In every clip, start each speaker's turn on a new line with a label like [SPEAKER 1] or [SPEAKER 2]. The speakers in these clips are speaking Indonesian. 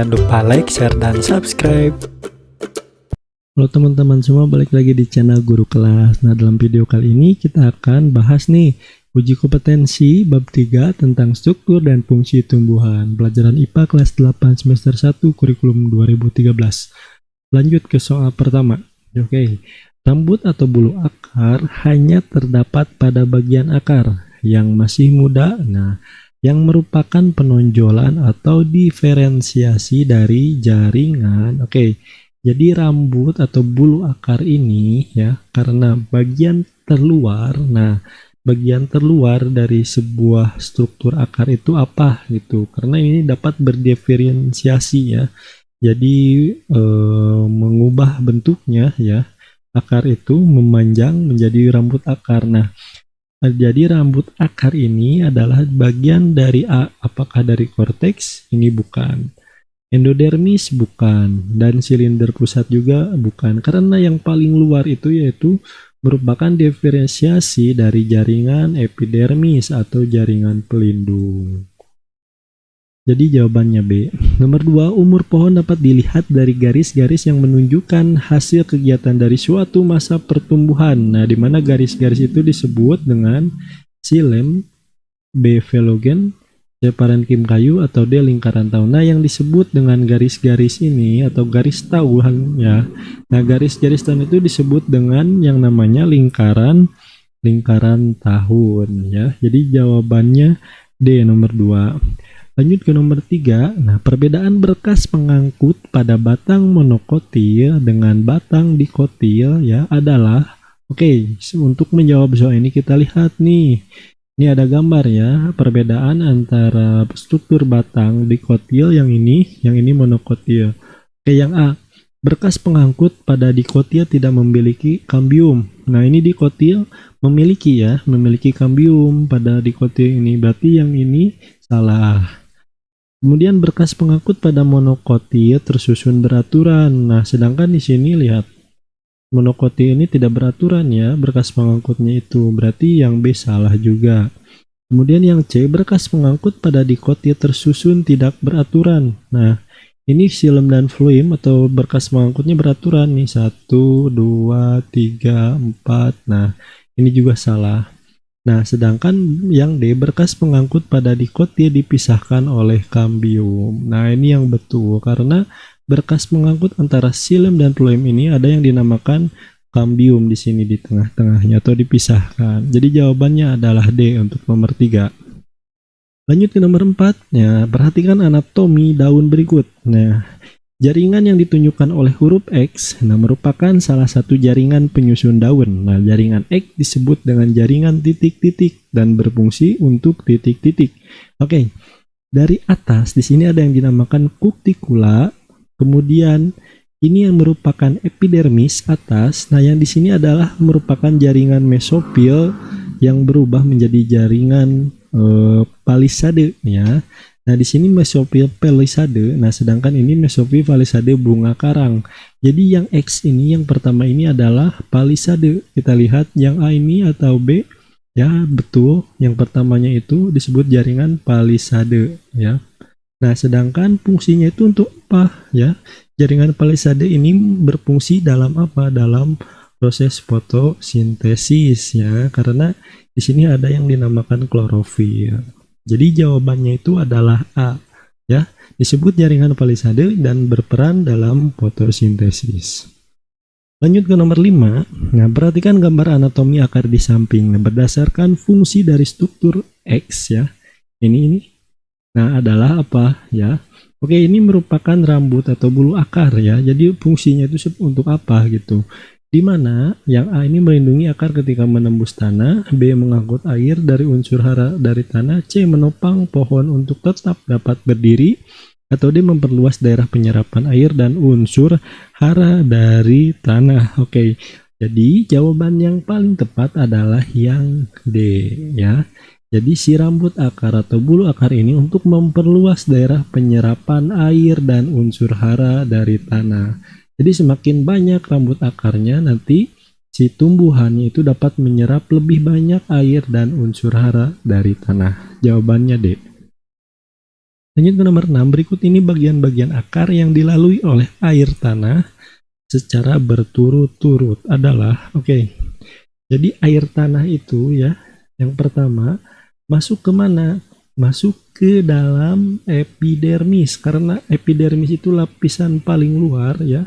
[SPEAKER 1] Jangan lupa like, share, dan subscribe.
[SPEAKER 2] Halo teman-teman semua, balik lagi di channel Guru Kelas. Nah, dalam video kali ini kita akan bahas nih uji kompetensi bab 3 tentang struktur dan fungsi tumbuhan. Pelajaran IPA kelas 8 semester 1 kurikulum 2013. Lanjut ke soal pertama. Oke. Rambut atau bulu akar hanya terdapat pada bagian akar yang masih muda, yang merupakan penonjolan atau diferensiasi dari jaringan. Oke. Jadi rambut atau bulu akar ini ya, karena bagian terluar, bagian terluar dari sebuah struktur akar itu apa gitu. Karena ini dapat berdiferensiasi ya. Jadi mengubah bentuknya ya. Akar itu memanjang menjadi rambut akar. Jadi rambut akar ini adalah bagian dari apakah dari korteks? Ini bukan. Endodermis bukan, dan silinder pusat juga bukan, karena yang paling luar itu yaitu merupakan diferensiasi dari jaringan epidermis atau jaringan pelindung. Jadi jawabannya B. Nomor 2, umur pohon dapat dilihat dari garis-garis yang menunjukkan hasil kegiatan dari suatu masa pertumbuhan. Di mana garis-garis itu disebut dengan xilem, B velogen, C parenkim kayu, atau D lingkaran tahun. Yang disebut dengan garis-garis ini atau garis tahun ya. Garis-garis tahun itu disebut dengan yang namanya lingkaran tahun ya. Jadi jawabannya D nomor 2. Lanjut ke nomor 3. Perbedaan berkas pengangkut pada batang monokotil dengan batang dikotil ya adalah untuk menjawab soal ini kita lihat nih. Ini ada gambar ya, perbedaan antara struktur batang dikotil yang ini monokotil. Yang A, berkas pengangkut pada dikotil tidak memiliki kambium. Ini dikotil memiliki kambium pada dikotil ini, berarti yang ini salah. Kemudian berkas pengangkut pada monokotil tersusun beraturan. Sedangkan di sini lihat, monokotil ini tidak beraturan ya, berkas pengangkutnya itu, berarti yang B salah juga. Kemudian yang C, berkas pengangkut pada dikotil tersusun tidak beraturan. Ini xilem dan phloem atau berkas pengangkutnya beraturan nih, 1, 2, 3, 4. Ini juga salah. Sedangkan yang D, berkas pengangkut pada dikotil dipisahkan oleh kambium. Ini yang betul, karena berkas pengangkut antara xilem dan phloem ini ada yang dinamakan kambium di sini di tengah-tengahnya atau dipisahkan. Jadi jawabannya adalah D untuk nomor 3. Lanjut ke nomor 4. Perhatikan anatomi daun berikut. Jaringan yang ditunjukkan oleh huruf X merupakan salah satu jaringan penyusun daun. Jaringan X disebut dengan jaringan titik-titik dan berfungsi untuk titik-titik. Dari atas di sini ada yang dinamakan cuticula. Kemudian ini yang merupakan epidermis atas. Yang di sini adalah merupakan jaringan mesofil yang berubah menjadi jaringan palisade ya. Di sini mesofil palisade. Sedangkan ini mesofil palisade bunga karang. Jadi yang X ini yang pertama ini adalah palisade. Kita lihat yang A ini atau B ya, betul. Yang pertamanya itu disebut jaringan palisade ya. Sedangkan fungsinya itu untuk apa ya? Jaringan palisade ini berfungsi dalam apa? Dalam proses fotosintesis ya, karena di sini ada yang dinamakan klorofil. Jadi jawabannya itu adalah A ya, disebut jaringan palisade dan berperan dalam fotosintesis. Lanjut ke nomor 5. Perhatikan gambar anatomi akar di samping. Berdasarkan fungsi dari struktur X ya. Ini adalah apa ya? Ini merupakan rambut atau bulu akar ya. Jadi fungsinya itu untuk apa gitu. Dimana yang A ini melindungi akar ketika menembus tanah, B mengangkut air dari unsur hara dari tanah, C menopang pohon untuk tetap dapat berdiri, atau D memperluas daerah penyerapan air dan unsur hara dari tanah. Jadi jawaban yang paling tepat adalah yang D ya. Jadi si rambut akar atau bulu akar ini untuk memperluas daerah penyerapan air dan unsur hara dari tanah. Jadi semakin banyak rambut akarnya, nanti si tumbuhannya itu dapat menyerap lebih banyak air dan unsur hara dari tanah. Jawabannya D. Lanjut ke nomor 6, berikut ini bagian-bagian akar yang dilalui oleh air tanah secara berturut-turut adalah, jadi air tanah itu ya, yang pertama masuk ke mana? Masuk ke dalam epidermis, karena epidermis itu lapisan paling luar ya.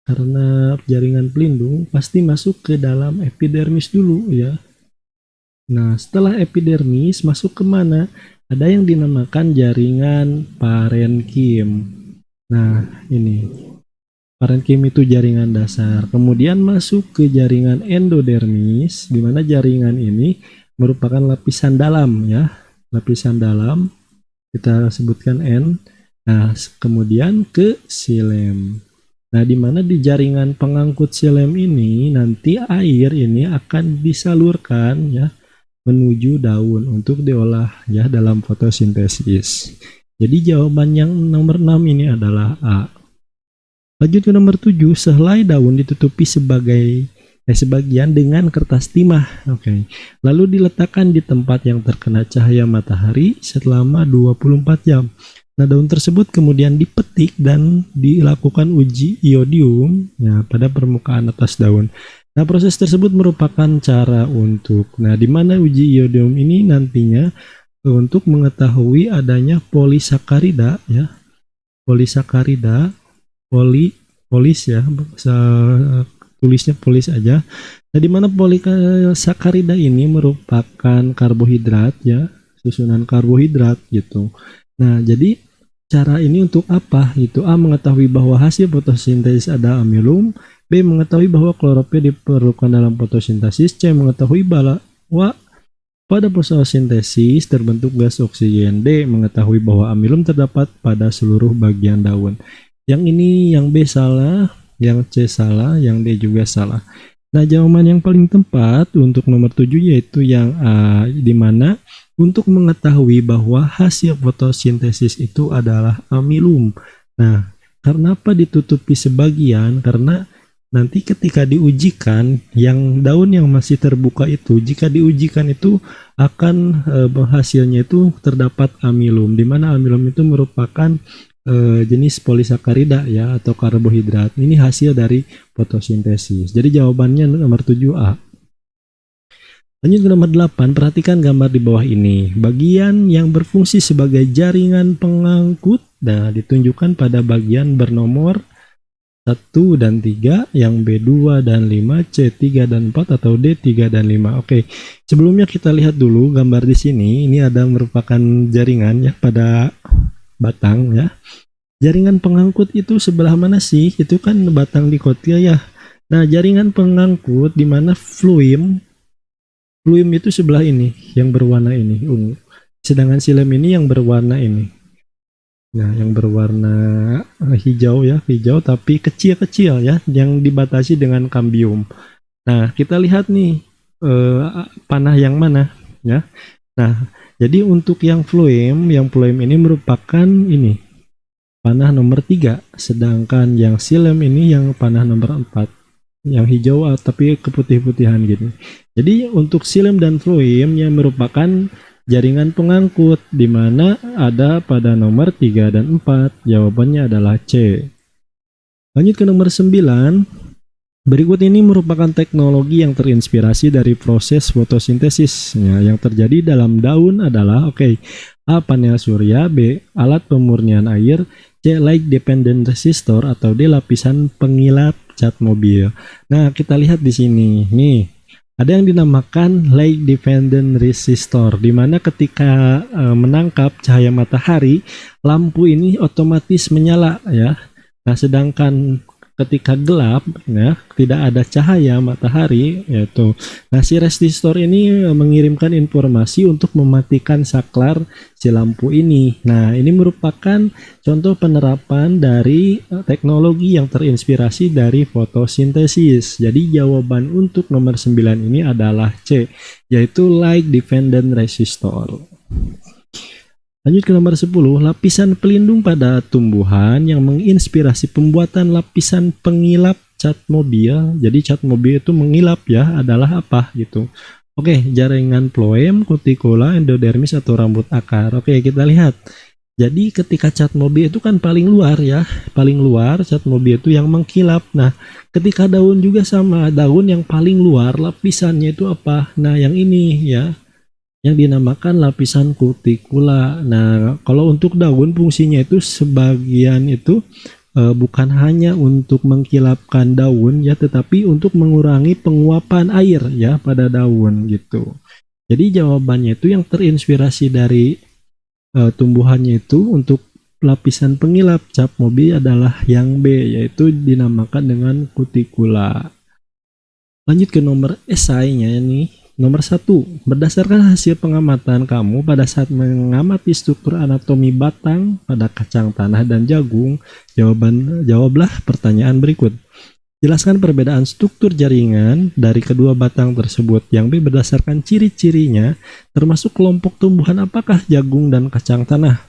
[SPEAKER 2] Karena jaringan pelindung pasti masuk ke dalam epidermis dulu ya. Nah, setelah epidermis masuk ke mana? Ada yang dinamakan jaringan parenkim. Nah, ini parenkim itu jaringan dasar. Kemudian masuk ke jaringan endodermis, di mana jaringan ini merupakan lapisan dalam ya. Lapisan dalam kita sebutkan N. Nah, kemudian ke xilem. Nah, di mana di jaringan pengangkut xilem ini nanti air ini akan disalurkan ya menuju daun untuk diolah ya dalam fotosintesis. Jadi jawaban yang nomor 6 ini adalah A. Lanjut ke nomor 7, sehelai daun ditutupi sebagian dengan kertas timah. Lalu diletakkan di tempat yang terkena cahaya matahari selama 24 jam. Nah, daun tersebut kemudian dipetik dan dilakukan uji iodium ya, pada permukaan atas daun. Nah, proses tersebut merupakan cara untuk, di mana uji iodium ini nantinya untuk mengetahui adanya polisakarida ya, polisakarida, polis ya, tulisnya polis aja. Nah, di mana polisakarida ini merupakan karbohidrat ya, susunan karbohidrat gitu. Nah, jadi cara ini untuk apa? Itu A, mengetahui bahwa hasil fotosintesis ada amilum. B, mengetahui bahwa klorofil diperlukan dalam fotosintesis. C, mengetahui bahwa pada fotosintesis terbentuk gas oksigen. D, mengetahui bahwa amilum terdapat pada seluruh bagian daun. Yang ini yang B salah, yang C salah, yang D juga salah. Nah, jawaban yang paling tepat untuk nomor 7 yaitu yang A, di mana untuk mengetahui bahwa hasil fotosintesis itu adalah amilum. Nah, karena apa ditutupi sebagian? Karena nanti ketika diujikan, yang daun yang masih terbuka itu, jika diujikan itu akan hasilnya itu terdapat amilum, di mana amilum itu merupakan jenis polisakarida ya, atau karbohidrat. Ini hasil dari fotosintesis. Jadi jawabannya nomor 7A. Lanjut ke nomor 8, perhatikan gambar di bawah ini. Bagian yang berfungsi sebagai jaringan pengangkut, ditunjukkan pada bagian bernomor 1 dan 3, yang B2 dan 5, C3 dan 4, atau D3 dan 5. Sebelumnya kita lihat dulu gambar di sini. Ini ada merupakan jaringan ya pada batang ya. Jaringan pengangkut itu sebelah mana sih? Itu kan batang dikotil ya. Nah, jaringan pengangkut di mana fluim itu sebelah ini yang berwarna ini ungu. Sedangkan xilem ini yang berwarna ini. Nah, yang berwarna hijau ya, hijau tapi kecil-kecil ya, yang dibatasi dengan kambium. Nah, kita lihat nih panah yang mana ya. Nah, jadi untuk yang fluim ini merupakan ini panah nomor 3, sedangkan yang xilem ini yang panah nomor 4, yang hijau tapi keputih-putihan gitu. Jadi untuk xilem dan fluim yang merupakan jaringan pengangkut, di mana ada pada nomor 3 dan 4. Jawabannya adalah C. Lanjut ke nomor 9. Berikut ini merupakan teknologi yang terinspirasi dari proses fotosintesis yang terjadi dalam daun adalah A, panel surya, B, alat pemurnian air, C, light dependent resistor, atau D, lapisan pengilap cat mobil. Nah, kita lihat di sini. Nih, ada yang dinamakan light dependent resistor, di mana ketika menangkap cahaya matahari, lampu ini otomatis menyala ya. Nah, sedangkan ketika gelap ya, tidak ada cahaya matahari yaitu. Nah, si resistor ini mengirimkan informasi untuk mematikan saklar si lampu ini. Nah, ini merupakan contoh penerapan dari teknologi yang terinspirasi dari fotosintesis. Jadi jawaban untuk nomor 9 ini adalah C, yaitu light dependent resistor. Lanjut ke nomor 10, lapisan pelindung pada tumbuhan yang menginspirasi pembuatan lapisan pengilap cat mobil. Jadi cat mobil itu mengilap ya, adalah apa gitu. Jaringan phloem, cuticula, endodermis, atau rambut akar. Kita lihat. Jadi ketika cat mobil itu kan paling luar ya, paling luar cat mobil itu yang mengkilap. Nah, ketika daun juga sama, daun yang paling luar lapisannya itu apa? Nah, yang ini ya, yang dinamakan lapisan kutikula. Nah, kalau untuk daun fungsinya itu sebagian itu bukan hanya untuk mengkilapkan daun ya, tetapi untuk mengurangi penguapan air ya pada daun gitu. Jadi jawabannya itu yang terinspirasi dari tumbuhannya itu untuk lapisan pengilap cap mobil adalah yang B, yaitu dinamakan dengan kutikula. Lanjut ke nomor esainya nih. Nomor 1, berdasarkan hasil pengamatan kamu pada saat mengamati struktur anatomi batang pada kacang tanah dan jagung, jawablah pertanyaan berikut. Jelaskan perbedaan struktur jaringan dari kedua batang tersebut. Yang B, berdasarkan ciri-cirinya, termasuk kelompok tumbuhan apakah jagung dan kacang tanah.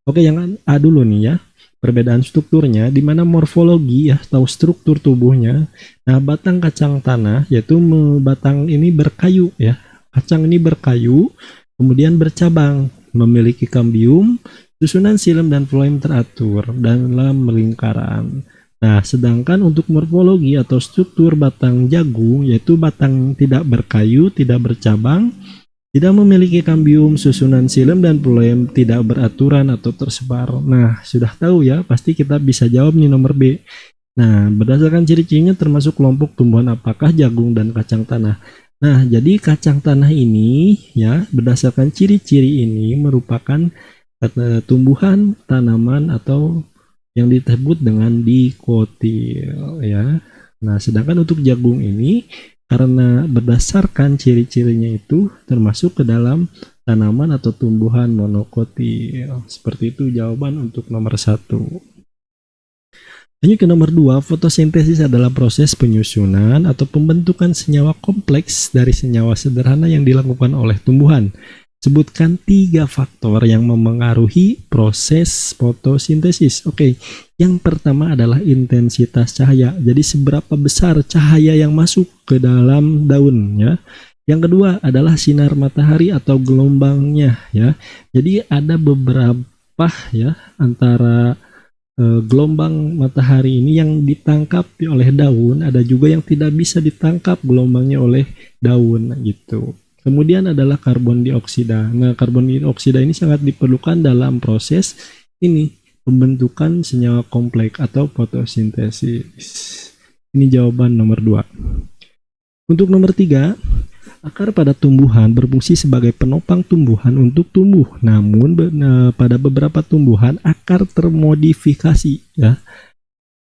[SPEAKER 2] Oke, yang A dulu nih ya. Perbedaan strukturnya, di mana morfologi ya, atau struktur tubuhnya. Nah, batang kacang tanah, yaitu batang ini berkayu ya. Kacang ini berkayu, kemudian bercabang, memiliki kambium, susunan xilem dan floem teratur dalam lingkaran. Nah, sedangkan untuk morfologi atau struktur batang jagung, yaitu batang tidak berkayu, tidak bercabang, tidak memiliki kambium, susunan xilem dan floem tidak beraturan atau tersebar. Nah, sudah tahu ya, pasti kita bisa jawab nih nomor B. Nah, berdasarkan ciri-cirinya termasuk kelompok tumbuhan apakah jagung dan kacang tanah. Nah, jadi kacang tanah ini ya, berdasarkan ciri-ciri ini merupakan tumbuhan, tanaman atau yang disebut dengan dikotil ya. Nah, sedangkan untuk jagung ini karena berdasarkan ciri-cirinya itu termasuk ke dalam tanaman atau tumbuhan monokotil. Seperti itu jawaban untuk nomor 1. Lanjut ke nomor 2, fotosintesis adalah proses penyusunan atau pembentukan senyawa kompleks dari senyawa sederhana yang dilakukan oleh tumbuhan. Sebutkan 3 faktor yang memengaruhi proses fotosintesis. Oke, yang pertama adalah intensitas cahaya. Jadi seberapa besar cahaya yang masuk ke dalam daun ya. Yang kedua adalah sinar matahari atau gelombangnya ya. Jadi ada beberapa ya antara gelombang matahari ini yang ditangkap oleh daun, ada juga yang tidak bisa ditangkap gelombangnya oleh daun gitu. Kemudian adalah karbon dioksida. Nah, karbon dioksida ini sangat diperlukan dalam proses ini pembentukan senyawa kompleks atau fotosintesis. Ini jawaban nomor 2. Untuk nomor 3, akar pada tumbuhan berfungsi sebagai penopang tumbuhan untuk tumbuh. Namun pada beberapa tumbuhan akar termodifikasi ya,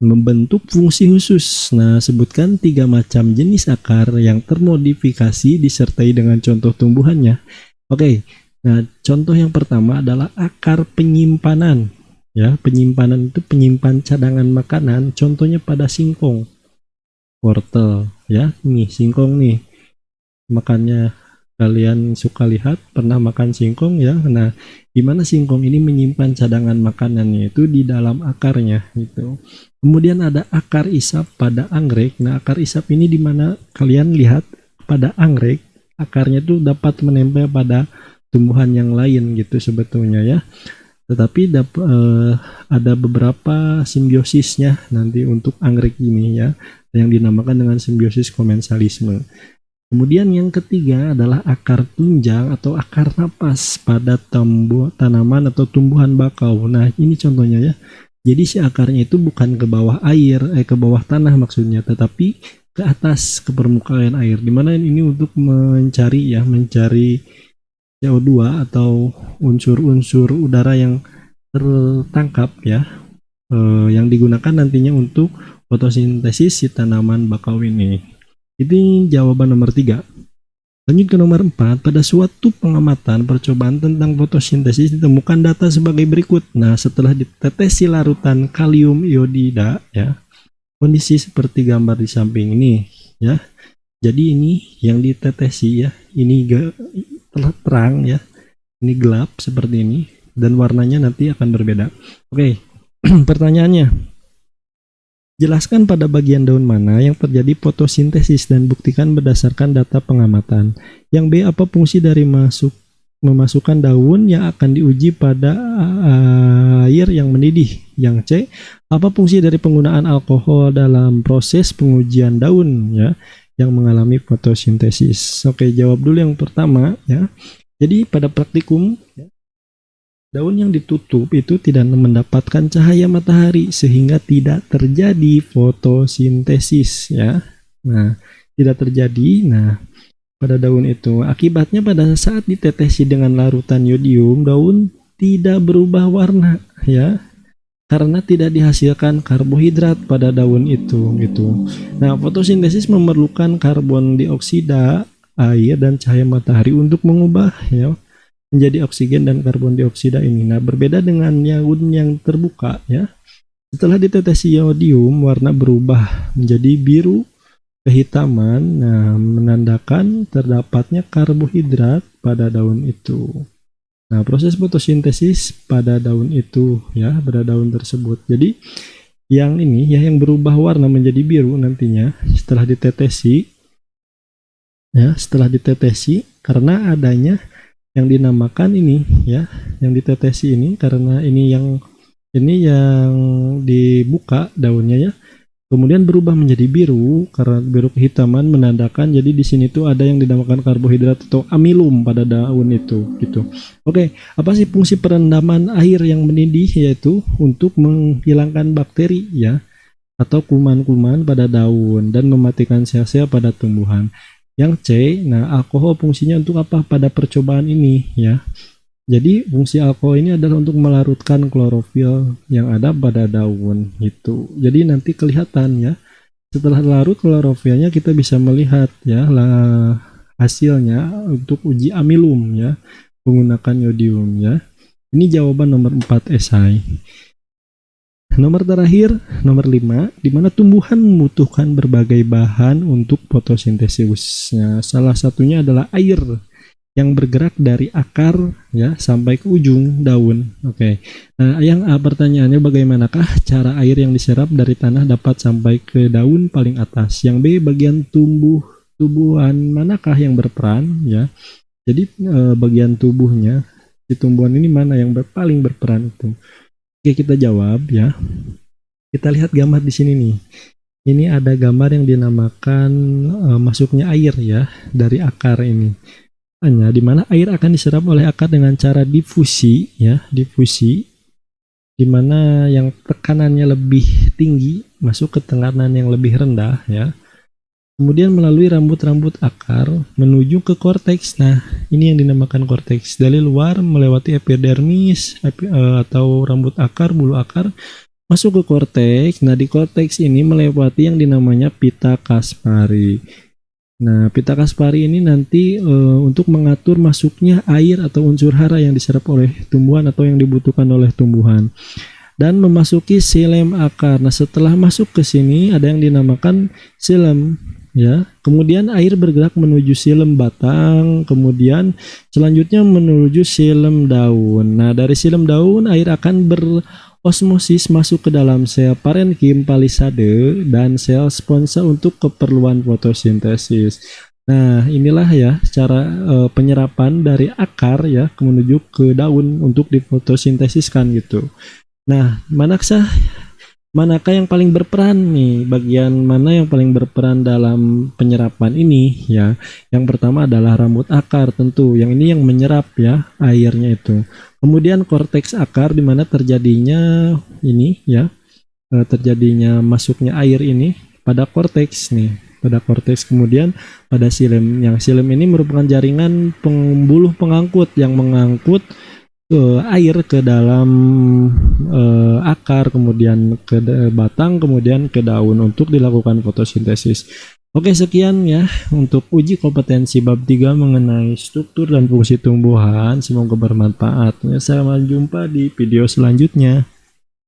[SPEAKER 2] membentuk fungsi khusus. Nah, sebutkan 3 macam jenis akar yang termodifikasi disertai dengan contoh tumbuhannya. Oke, nah contoh yang pertama adalah akar penyimpanan. Ya, penyimpanan itu penyimpan cadangan makanan. Contohnya pada singkong, wortel. Ya, nih singkong nih. Makannya kalian suka lihat, pernah makan singkong ya. Nah, di mana singkong ini menyimpan cadangan makanannya itu di dalam akarnya gitu. Kemudian ada akar isap pada anggrek. Nah, akar isap ini di mana kalian lihat pada anggrek, akarnya itu dapat menempel pada tumbuhan yang lain gitu sebetulnya ya. Tetapi ada beberapa simbiosisnya nanti untuk anggrek ini ya, yang dinamakan dengan simbiosis komensalisme. Kemudian yang ketiga adalah akar tunjang atau akar napas pada tanaman atau tumbuhan bakau. Nah, ini contohnya ya. Jadi si akarnya itu bukan ke bawah air, ke bawah tanah maksudnya, tetapi ke atas, ke permukaan air. Dimana ini untuk mencari CO2 atau unsur-unsur udara yang tertangkap ya, yang digunakan nantinya untuk fotosintesis si tanaman bakau ini. Ini jawaban nomor 3. Lanjut ke nomor 4. Pada suatu pengamatan percobaan tentang fotosintesis ditemukan data sebagai berikut. Nah, setelah ditetesi larutan kalium iodida ya, kondisi seperti gambar di samping ini ya. Jadi ini yang ditetesi ya, ini terang ya, ini gelap seperti ini dan warnanya nanti akan berbeda. Oke, pertanyaannya, jelaskan pada bagian daun mana yang terjadi fotosintesis dan buktikan berdasarkan data pengamatan. Yang B, apa fungsi dari memasukkan daun yang akan diuji pada air yang mendidih. Yang C, apa fungsi dari penggunaan alkohol dalam proses pengujian daun ya yang mengalami fotosintesis? Oke, jawab dulu yang pertama ya. Jadi pada praktikum ya, daun yang ditutup itu tidak mendapatkan cahaya matahari sehingga tidak terjadi fotosintesis ya. Nah, tidak terjadi. Nah, pada daun itu akibatnya pada saat ditetesi dengan larutan yodium, daun tidak berubah warna ya karena tidak dihasilkan karbohidrat pada daun itu gitu. Nah, fotosintesis memerlukan karbon dioksida, air dan cahaya matahari untuk mengubah ya menjadi oksigen dan karbon dioksida ini. Nah, berbeda dengan daun yang terbuka ya. Setelah ditetesi yodium, warna berubah menjadi biru kehitaman, nah menandakan terdapatnya karbohidrat pada daun itu. Nah, proses fotosintesis pada daun itu ya, pada daun tersebut. Jadi yang ini ya yang berubah warna menjadi biru nantinya setelah ditetesi ya, setelah ditetesi karena adanya yang dinamakan ini ya, yang ditetesi ini karena ini yang dibuka daunnya ya. Kemudian berubah menjadi biru karena biru kehitaman menandakan jadi di sini tuh ada yang dinamakan karbohidrat atau amilum pada daun itu gitu. Oke, apa sih fungsi perendaman air yang mendidih? Yaitu untuk menghilangkan bakteri ya atau kuman-kuman pada daun dan mematikan sel-sel pada tumbuhan. Yang C, nah alkohol fungsinya untuk apa pada percobaan ini ya? Jadi fungsi alkohol ini adalah untuk melarutkan klorofil yang ada pada daun gitu. Jadi nanti kelihatan ya. Setelah larut klorofilnya kita bisa melihat ya hasilnya untuk uji amilum ya menggunakan yodium ya. Ini jawaban nomor 4 esai. Nomor terakhir, nomor 5, di mana tumbuhan membutuhkan berbagai bahan untuk fotosintesisnya. Salah satunya adalah air yang bergerak dari akar ya sampai ke ujung daun. Oke. Nah, yang A pertanyaannya bagaimanakah cara air yang diserap dari tanah dapat sampai ke daun paling atas? Yang B bagian tumbuhan manakah yang berperan ya? Jadi bagian tubuhnya di tumbuhan ini mana yang paling berperan itu? Oke, kita jawab ya. Kita lihat gambar di sini nih. Ini ada gambar yang dinamakan masuknya air ya dari akar ini. Di mana air akan diserap oleh akar dengan cara difusi ya, difusi di mana yang tekanannya lebih tinggi masuk ke tekanan yang lebih rendah ya. Kemudian melalui rambut-rambut akar menuju ke korteks. Nah, ini yang dinamakan korteks. Dari luar melewati epidermis atau rambut akar, bulu akar masuk ke korteks. Nah, di korteks ini melewati yang dinamanya pita Kaspari. Nah, pita Kaspari ini nanti untuk mengatur masuknya air atau unsur hara yang diserap oleh tumbuhan atau yang dibutuhkan oleh tumbuhan dan memasuki xilem akar. Nah, setelah masuk ke sini ada yang dinamakan xilem ya. Kemudian air bergerak menuju xilem batang, kemudian selanjutnya menuju xilem daun. Nah, dari xilem daun air akan osmosis masuk ke dalam sel parenkim palisade dan sel sponsa untuk keperluan fotosintesis. Nah, inilah ya cara penyerapan dari akar ya menuju ke daun untuk difotosintesiskan gitu. Nah, manakah yang paling berperan nih? Bagian mana yang paling berperan dalam penyerapan ini ya? Yang pertama adalah rambut akar tentu. Yang ini yang menyerap ya airnya itu. Kemudian korteks akar di mana terjadinya ini ya, terjadinya masuknya air ini pada korteks nih, pada korteks. Kemudian pada xilem, yang xilem ini merupakan jaringan pembuluh pengangkut yang mengangkut air ke dalam akar, kemudian ke batang, kemudian ke daun untuk dilakukan fotosintesis. Oke, sekian ya untuk uji kompetensi bab 3 mengenai struktur dan fungsi tumbuhan. Semoga bermanfaat. Sampai jumpa di video selanjutnya.